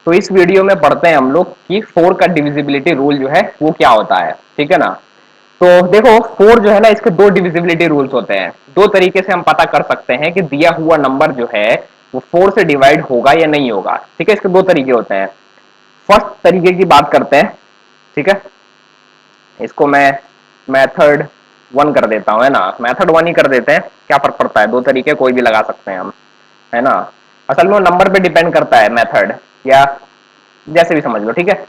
तो इस वीडियो में पढ़ते हैं हम लोग कि 4 का डिविजिबिलिटी रूल जो है वो क्या होता है। ठीक है ना। तो देखो 4 जो है ना, इसके दो डिविजिबिलिटी रूल्स होते हैं। दो तरीके से हम पता कर सकते हैं कि दिया हुआ नंबर जो है वो 4 से डिवाइड होगा या नहीं होगा। ठीक है, इसके दो तरीके होते हैं। फर्स्ट तरीके की बात करते हैं। ठीक है, इसको मैं मेथड 1 कर देता हूं, है ना। मेथड 1 ही कर देते हैं, क्या फर्क पड़ता है, दो तरीके कोई भी लगा सकते हैं हम, है ना। असल में नंबर पे डिपेंड करता है मेथड, या जैसे भी समझ लो। ठीक है,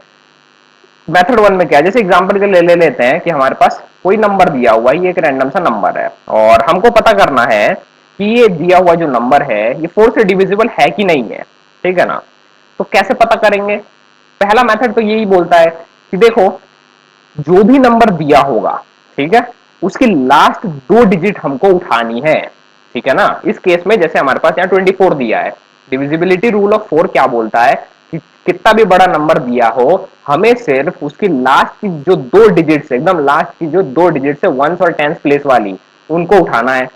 मेथड 1 में क्या है, जैसे एग्जांपल के लिए ले लेते हैं कि हमारे पास कोई नंबर दिया हुआ है, ये एक रैंडम सा नंबर है और हमको पता करना है कि ये दिया हुआ जो नंबर है ये 4 से डिविजिबल है कि नहीं है। ठीक है ना। तो कैसे पता करेंगे? पहला मेथड तो यही बोलता है कि देखो, जो भी नंबर दिया होगा, ठीक है, उसकी लास्ट दो डिजिट हमको उठानी है। ठीक है ना। इस केस में जैसे हमारे पास यहाँ 24 दिया है, डिविजिबिलिटी रूल ऑफ 4 क्या बोलता है कि कितना भी बड़ा नंबर दिया हो, हमें सिर्फ उसकी लास्ट की जो दो डिजिट से, एकदम लास्ट की जो दो डिजिट से वंस और टेंस प्लेस वाली, उनको उठाना है।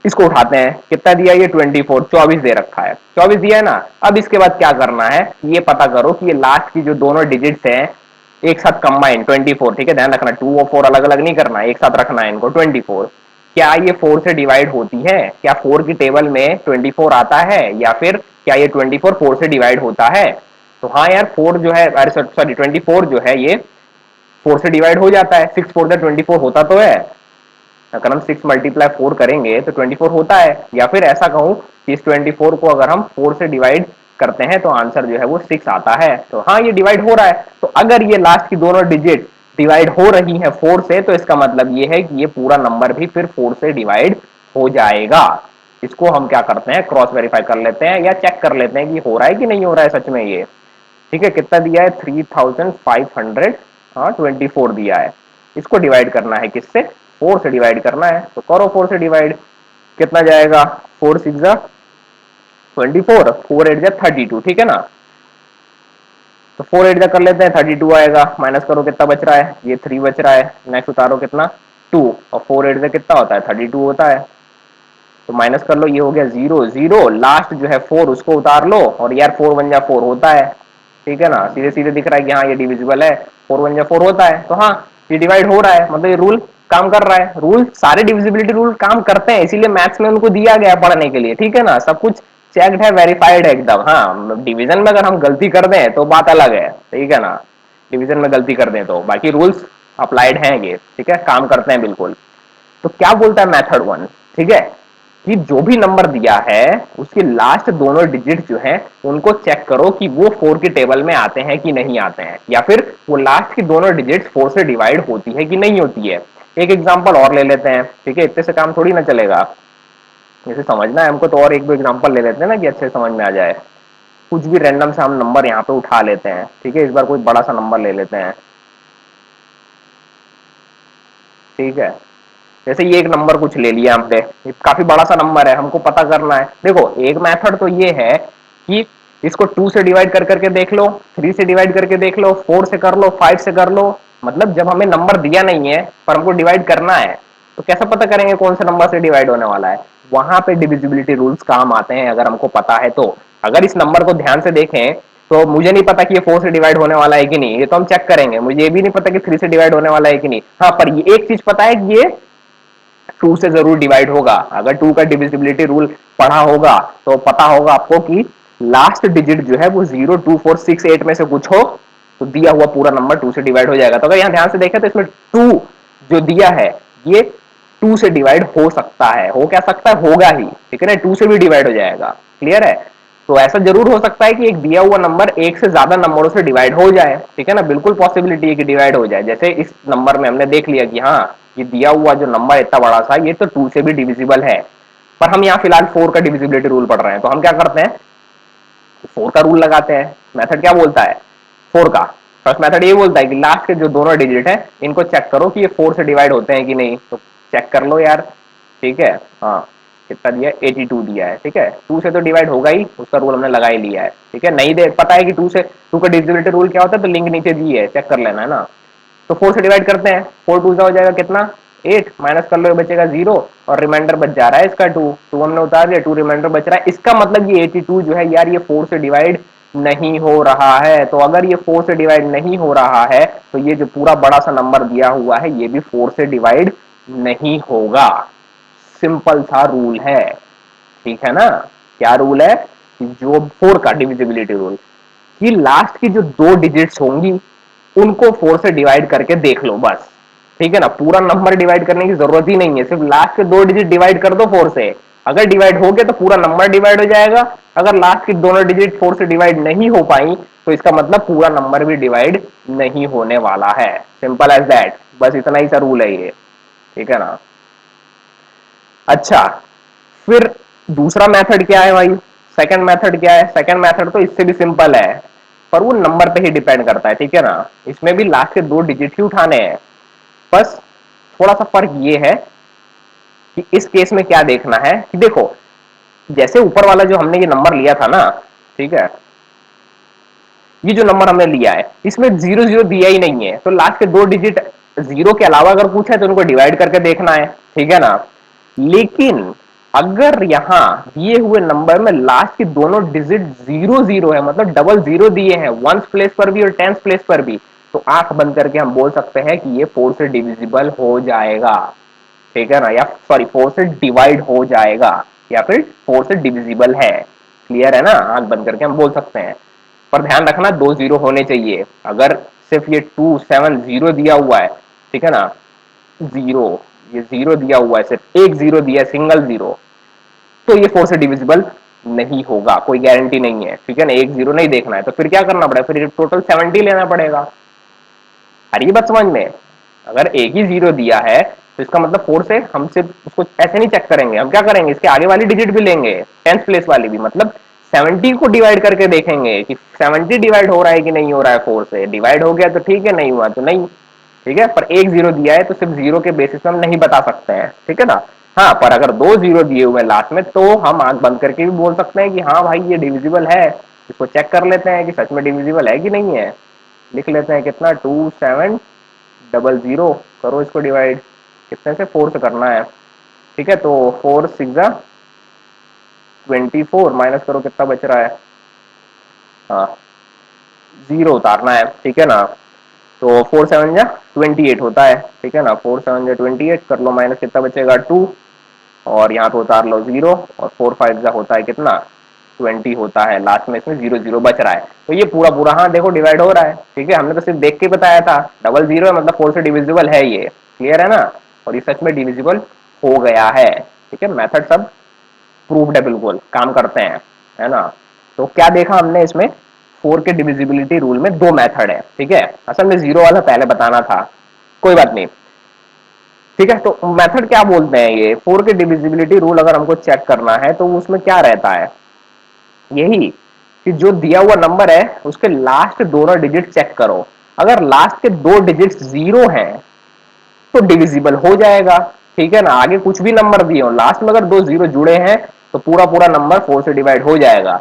इसको उठाते हैं, कितना दिया ये 24, 24 दे रखा है, 24 दिया है ना। अब इसके बाद क्या करना है, ये पता करो कि ये लास्ट की जो दोनों डिजिट्स हैं एक साथ कंबाइन 24। ठीक है, ध्यान रखना 2 और 4 अलग अलग नहीं करना है, एक साथ रखना है इनको। 24 क्या ये 4 से डिवाइड होती है? क्या 4 की टेबल में 24 आता है, या फिर क्या ये 24 4 से डिवाइड होता है? तो हाँ यार, 4 जो है, अरे सॉरी 24 जो है ये 4 से डिवाइड हो जाता है। 6 4 24 होता तो है। अगर हम 6 मल्टीप्लाई 4 करेंगे तो 24 होता है। या फिर ऐसा कहूं कि इस 24 को अगर हम 4 से डिवाइड करते हैं तो आंसर जो है वो 6 आता है। तो हाँ, ये डिवाइड हो रहा है। तो अगर ये लास्ट की दोनों डिजिट डिवाइड हो रही है 4 से, तो इसका मतलब ये है कि ये पूरा नंबर भी फिर 4 से डिवाइड हो जाएगा। इसको हम क्या करते हैं, क्रॉस वेरीफाई कर लेते हैं या चेक कर लेते हैं कि हो रहा है कि नहीं हो रहा है सच में ये। ठीक है, कितना दिया है, 3500, हाँ 24 दिया है। इसको डिवाइड करना है किससे, 4 से डिवाइड करना है। तो करो 4 से डिवाइड, कितना जाएगा, 4 6 जा 24, 4 8 जा 32। ठीक है ना। तो 4 8 जा कर लेते हैं, 32 आएगा। माइनस करो, कितना बच रहा है, ये 3 बच रहा है। नेक्स्ट उतारो, कितना 2, और 4 8 जा कितना होता है, 32 होता है। तो माइनस कर लो, ये हो गया 0 0, लास्ट जो है 4 उसको उतार लो, और यार 4 1 जा 4 होता है। ठीक है ना, सीधे सीधे दिख रहा है कि हाँ ये डिविजिबल है, 4 1 जा 4 होता है। तो हाँ, ये डिवाइड हो रहा है, मतलब ये रूल काम कर रहा है। रूल सारे डिविजिबिलिटी रूल काम करते हैं, इसीलिए मैथ्स में उनको दिया गया है पढ़ने के लिए। ठीक है ना, सब कुछ चेक्ड है, वेरीफाइड है एकदम। हाँ, डिवीजन में अगर हम गलती कर दें तो बात अलग है। ठीक है ना, डिवीजन में गलती कर दें तो बाकी रूल्स अप्लाइड हैं ये। ठीक है, काम करते हैं बिल्कुल। तो क्या बोलता है मेथड 1, ठीक है, कि जो भी नंबर दिया है उसकी लास्ट दोनों डिजिट जो है उनको चेक करो कि वो 4 की टेबल में आते हैं कि नहीं आते हैं, या फिर वो लास्ट की दोनों डिजिट 4 से डिवाइड होती है कि नहीं होती है। एक एग्जांपल और ले लेते हैं। ठीक है, इतने से काम थोड़ी ना चलेगा, जैसे समझना है हमको तो और एक दो एग्जांपल ले लेते हैं ना कि अच्छे समझ में आ जाए। कुछ भी रैंडम से हम नंबर यहाँ पे उठा लेते हैं। ठीक है, इस बार कोई बड़ा सा नंबर ले लेते हैं। ठीक है, जैसे ये एक नंबर कुछ ले लिया हमने, ये काफी बड़ा सा नंबर है, हमको पता करना है। देखो एक मेथड तो ये है कि इसको 2 से डिवाइड कर करके देख लो, 3 से डिवाइड करके देख लो, 4 से कर लो, 5 से कर लो। मतलब जब हमें नंबर दिया नहीं है पर हमको डिवाइड करना है, तो कैसे पता करेंगे कौन से नंबर से डिवाइड होने वाला है? वहां पे डिविजिबिलिटी रूल्स काम आते हैं, अगर हमको पता है तो। अगर इस नंबर को ध्यान से देखें तो मुझे नहीं पता कि ये 4 से डिवाइड होने वाला है कि नहीं, ये तो हम चेक करेंगे। मुझे ये भी नहीं पता कि 3 से डिवाइड होने वाला है कि नहीं। हाँ, पर ये एक चीज पता है कि ये 2 से जरूर डिवाइड होगा। अगर 2 का डिविजिबिलिटी रूल पढ़ा होगा तो पता होगा आपको कि लास्ट डिजिट जो है वो 0 2 4 6 8 में से कुछ हो तो दिया हुआ पूरा नंबर 2 से डिवाइड हो जाएगा। तो अगर यहां ध्यान से देखें तो इसमें 2 जो दिया है ये 2 से डिवाइड हो सकता है, हो क्या सकता है, होगा ही। ठीक है ना, 2 से भी डिवाइड हो जाएगा। क्लियर है? तो ऐसा जरूर हो सकता है कि एक दिया हुआ नंबर एक से ज्यादा नंबरों से डिवाइड हो जाए। ठीक है ना, बिल्कुल पॉसिबिलिटी है कि डिवाइड हो जाए। जैसे इस नंबर में हमने देख लिया कि हाँ, ये दिया हुआ जो नंबर इतना बड़ा सा, ये तो 2 से भी डिविजिबल है। पर हम यहाँ फिलहाल 4 का डिविजिबिलिटी रूल पढ़ रहे हैं, तो हम क्या करते हैं, 4 का रूल लगाते हैं। मेथड क्या बोलता है, 4 का फर्स्ट मेथड ये बोलता है कि लास्ट के जो दोनों डिजिट है इनको चेक करो कि ये 4 से डिवाइड होते हैं कि नहीं। तो चेक कर लो यार। ठीक है, हाँ, कितना दिया है, 82 दिया है। ठीक है, 2 से तो डिवाइड होगा ही, उसका रूल हमने लगा ही लिया है। ठीक है, नहीं दे पता है कि 2 का डिविजिबिलिटी रूल क्या होता है, तो लिंक नीचे दी है, चेक कर लेना, है ना। तो 4 से डिवाइड करते हैं, 4 2 हो जाएगा कितना, 8, माइनस कर लो, बचेगा 0, और रिमाइंडर बच जा रहा है इसका 2 2 हमने उतार दिया, 2 रिमाइंडर बच रहा है। इसका मतलब ये 82 जो है यार ये 4 से डिवाइड नहीं हो रहा है। तो अगर ये 4 से डिवाइड नहीं हो रहा है तो ये जो पूरा बड़ा सा नंबर दिया हुआ है ये भी 4 से डिवाइड नहीं होगा। सिंपल सा रूल है, ठीक है ना। क्या रूल है कि जो 4 का डिविजिबिलिटी रूल, कि लास्ट की जो 2 डिजिट्स होंगी उनको 4 से डिवाइड करके देख लो बस, ठीक है ना। पूरा नंबर डिवाइड करने की जरूरत ही नहीं है, सिर्फ लास्ट के 2 डिजिट डिवाइड कर दो 4 से। अगर डिवाइड हो गया तो पूरा नंबर डिवाइड हो जाएगा। अगर लास्ट की दोनों डिजिट 4 से डिवाइड नहीं हो पाई तो इसका मतलब पूरा नंबर भी डिवाइड नहीं होने वाला है। सिंपल एज दैट, बस इतना ही सा रूल है ये, ठीक है ना। अच्छा, फिर दूसरा मेथड क्या है भाई, सेकंड मेथड क्या है। सेकंड मेथड तो इससे भी सिंपल है, पर वो नंबर पे ही डिपेंड करता है, ठीक है ना। इसमें भी लास्ट के 2 डिजिट ही उठाने हैं। बस थोड़ा सा फर्क ये है कि इस केस में क्या देखना है कि देखो, जैसे ऊपर वाला जो हमने ये नंबर लिया था ना, ठीक है, ये जो नंबर हमने लिया है इसमें 0 0 दिया ही नहीं है, तो लास्ट के 2 डिजिट 0 के अलावा अगर पूछा है तो उनको डिवाइड करके देखना है, ठीक है ना। लेकिन अगर यहां दिए हुए नंबर में लास्ट की दोनों डिजिट 0 0 है, मतलब डबल 0 दिए हैं, वंस प्लेस पर भी और टेंस प्लेस पर भी, तो आंख बंद करके हम बोल सकते हैं कि ये 4 से डिविजिबल हो जाएगा, ठीक है ना। या सॉरी, 4 से डिवाइड हो जाएगा या फिर 4 से डिविजिबल है। क्लियर है ना, आंख बंद करके हम बोल सकते हैं। पर ध्यान रखना 2 जीरो होने चाहिए। अगर सिर्फ ये 2 7 0 दिया हुआ है, ठीक है ना, जीरो, ये 0 दिया हुआ है, सिर्फ एक 0 दिया है, सिंगल 0, तो ये 4 से डिविजिबल नहीं होगा, कोई गारंटी नहीं है, ठीक है ना। एक 0 नहीं देखना है तो फिर क्या करना पड़ेगा, फिर टोटल 70 लेना पड़ेगा। अरे ये बात समझ में, अगर एक ही 0 दिया है तो इसका मतलब 4 से हम सिर्फ उसको ऐसे नहीं चेक करेंगे, हम क्या करेंगे, इसके आगे वाली डिजिट भी लेंगे, टेंथ प्लेस वाली भी, मतलब 70 को डिवाइड करके देखेंगे कि 70 डिवाइड हो रहा है कि नहीं हो रहा है। 4 से डिवाइड हो गया तो ठीक है, नहीं हुआ तो नहीं, ठीक है। पर एक 0 दिया है तो सिर्फ 0 के बेसिस पे हम नहीं बता सकते हैं, ठीक है ना। हाँ, पर अगर 2 0 दिए हुए लास्ट में तो हम आंख बंद करके भी बोल सकते हैं कि हाँ भाई ये डिविजिबल है। इसको चेक कर लेते हैं कि सच में डिविजिबल है कि नहीं है। लिख लेते हैं कितना, 2 7 0 0, करो इसको डिवाइड, कितने से, 4 से करना है, ठीक है। तो 4 6 24, माइनस करो कितना बच रहा है, हाँ 0 उतारना है, ठीक है ना। तो 4 7 28 होता है, ठीक है ना। 4 7 28 कर लो, माइनस कितना बचेगा 2, और यहाँ पे उतार लो 0, और 4 5 होता है कितना, 20 होता है। लास्ट में इसमें 0 0 बच रहा है, तो ये पूरा पूरा हाँ देखो डिवाइड हो रहा है, ठीक है। हमने तो सिर्फ देख के बताया था, डबल 0 है मतलब 4 से डिविजिबल है ये, क्लियर है ना। और ये सच में डिविजिबल हो गया है, ठीक है। मेथड सब प्रूव्ड है, बिल्कुल काम करते हैं, है ना। तो क्या देखा हमने इसमें, 4 के डिविजिबिलिटी रूल में 2 मेथड है, ठीक है। असल में 0 वाला पहले बताना था, कोई बात नहीं, ठीक है। तो मेथड क्या बोलते हैं, ये 4 के डिविजिबिलिटी रूल अगर हमको चेक करना है तो उसमें क्या रहता है, यही कि जो दिया हुआ नंबर है उसके लास्ट दोनों डिजिट चेक करो। अगर लास्ट के 2 डिजिट 0 हैं तो डिविजिबल हो जाएगा, ठीक है ना। आगे कुछ भी नंबर दिए हो, लास्ट में अगर 2 0 जुड़े हैं तो पूरा पूरा नंबर 4 से डिवाइड हो जाएगा।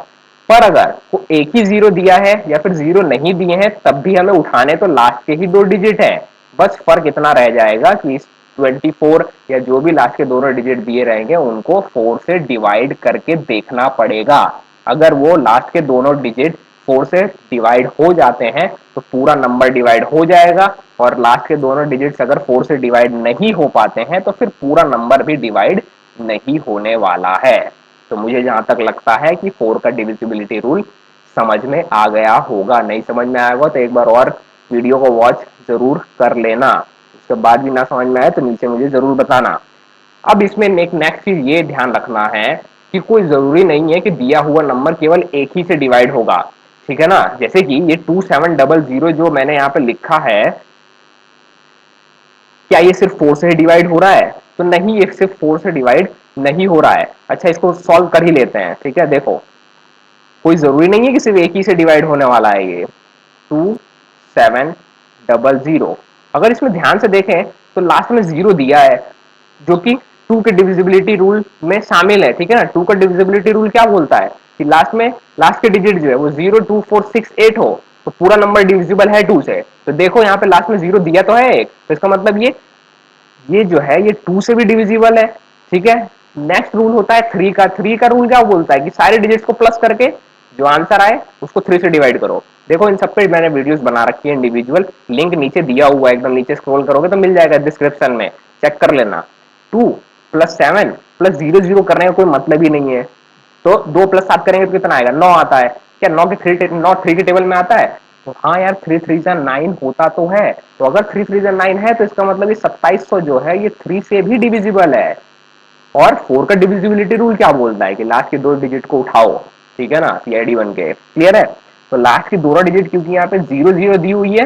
पर अगर वो एक ही 0 दिया है या फिर 0 नहीं दिए हैं तब भी हमें उठाने तो लास्ट के ही 2 डिजिट है। बस फर्क इतना रह जाएगा कि इस 24 या जो भी लास्ट के दोनों डिजिट दिए रहेंगे उनको 4 से डिवाइड करके देखना पड़ेगा। अगर वो लास्ट के दोनों डिजिट 4 से डिवाइड हो जाते हैं तो पूरा नंबर डिवाइड हो जाएगा, और लास्ट के दोनों डिजिट्स अगर 4 से डिवाइड नहीं हो पाते हैं तो फिर पूरा नंबर भी डिवाइड नहीं होने वाला है। तो मुझे जहां तक लगता है कि 4 का डिविजिबिलिटी रूल समझ में आ गया होगा। नहीं समझ में आया होगा तो एक बार और वीडियो को वॉच जरूर कर लेना, उसके बाद भी ना समझ में आए तो नीचे मुझे जरूर बताना। अब इसमें एक नेक्स्ट चीज ये ध्यान रखना है कि कोई जरूरी नहीं है कि दिया हुआ नंबर केवल एक ही से डिवाइड होगा, ठीक है ना। जैसे कि ये 2 7 0 0 जो मैंने यहाँ पे लिखा है, क्या ये सिर्फ 4 से ही डिवाइड हो रहा है, तो नहीं, ये सिर्फ 4 से डिवाइड नहीं हो रहा है। अच्छा, इसको सॉल्व कर ही लेते हैं, ठीक है। देखो, कोई जरूरी नहीं है कि सिर्फ एक ही से डिवाइड होने वाला है ये 2 7 0 0। अगर इसमें ध्यान से देखें तो लास्ट में 0 दिया है जो कि 2 के डिविजिबिलिटी रूल में शामिल है, ठीक है ना। 2 का डिविजिबिलिटी रूल क्या बोलता है कि लास्ट में लास्ट के डिजिट जो है वो 0 2 4 6 8 हो तो पूरा नंबर डिविजिबल है 2 से। तो देखो यहाँ पे लास्ट में 0 दिया तो है एक, तो इसका मतलब ये जो है ये 2 से भी डिविजिबल है, ठीक है। नेक्स्ट रूल होता है 3 का। 3 का रूल क्या बोलता है कि सारे डिजिट्स को प्लस करके जो आंसर आए उसको 3 से डिवाइड करो। देखो इन सब पे मैंने वीडियोस बना रखी है इंडिविजुअल, लिंक नीचे दिया हुआ है, एकदम नीचे स्क्रॉल करोगे तो मिल जाएगा डिस्क्रिप्शन में, चेक कर लेना। 2 + 7 + 0 0 करने का कोई मतलब ही नहीं है। तो 2 + 7 करेंगे तो कितना आएगा, 9 आता है। क्या 9 के थ्री के टेबल में आता है? तो हाँ यार, 3 3 9 होता तो है। तो अगर 3 3 9 है तो इसका मतलब ये 2700 जो है ये 3 से भी डिविजिबल है। और 4 का डिविजिबिलिटी रूल क्या बोलता है कि लास्ट के 2 डिजिट को उठाओ, ठीक है ना, सीआईडी बन के, क्लियर है। तो लास्ट की दोनों डिजिट क्योंकि यहाँ पे 0 0 दी हुई है,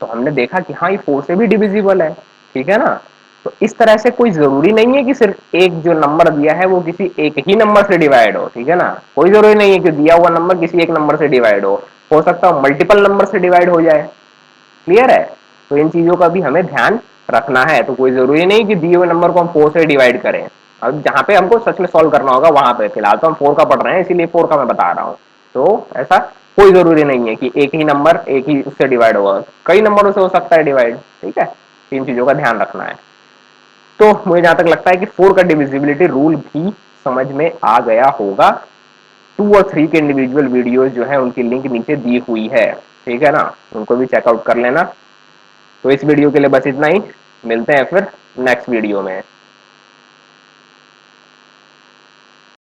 तो हमने देखा कि हाँ ये 4 से भी डिविजिबल है, ठीक है ना। तो इस तरह से कोई जरूरी नहीं है कि सिर्फ एक जो नंबर दिया है वो किसी एक ही नंबर से डिवाइड हो, ठीक है ना। कोई जरूरी नहीं है कि दिया हुआ नंबर किसी एक नंबर से डिवाइड हो सकता है मल्टीपल नंबर से डिवाइड हो जाए, क्लियर है। तो इन चीजों का भी हमें ध्यान रखना है। तो कोई जरूरी नहीं कि दिए हुए नंबर को हम 4 से डिवाइड करें। अब जहां पे हमको सच में सॉल्व करना होगा वहां पे, फिलहाल तो हम 4 का पढ़ रहे हैं इसीलिए 4 का मैं बता रहा हूँ। तो ऐसा कोई जरूरी नहीं है कि एक ही नंबर एक ही उससे डिवाइड होगा, कई नंबरों से हो सकता है डिवाइड, ठीक है। इन चीजों का ध्यान रखना है। तो मुझे जहां तक लगता है कि 4 का डिविजिबिलिटी रूल भी समझ में आ गया होगा। 2 और 3 के इंडिविजुअल वीडियोस जो है उनकी लिंक नीचे दी हुई है, ठीक है ना, उनको भी चेकआउट कर लेना। तो इस वीडियो के लिए बस इतना ही, मिलते हैं फिर नेक्स्ट वीडियो में।